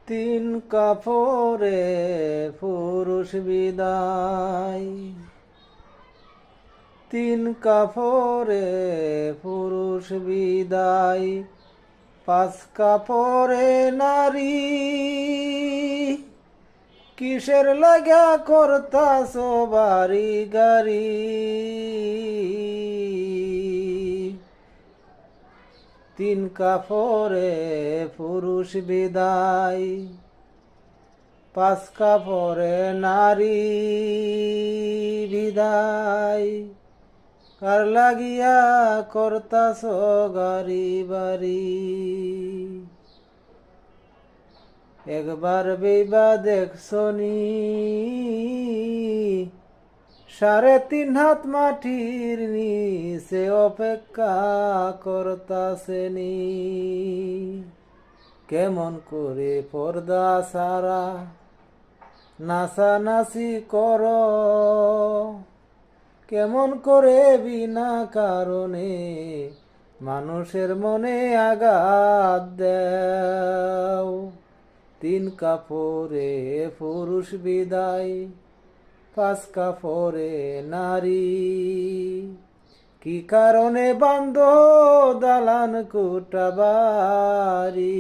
তিন কাপড়ে পুরুষ বিদায়, তিন কাপড়ে পুরুষ বিদায়, পাঁচ কাপড়ে নারী। কিসের লাগা করতাছ বাড়ি গাড়ি? তিন কাপড়ে পুরুষ বিদায়, পাঁচ কাপড়ে নারী বিদায়। কার লাগিয়া করতাছ গাড়ি বাড়ি? একবার বেবা দেখছনি, 3.5 হাত মাটির নিচে অপেক্ষা করতাছেনি। কেমন করে পর্দা সারা নাচানাচি কর, কেমন করে বিনা কারণে মানুষের মনে আঘাত দেও। তিন কাপড়ে পুরুষ বিদায়, পাঁচ কাপড়ে নারী। কি কারণে বান্ধ দালান কোঠা বাড়ি?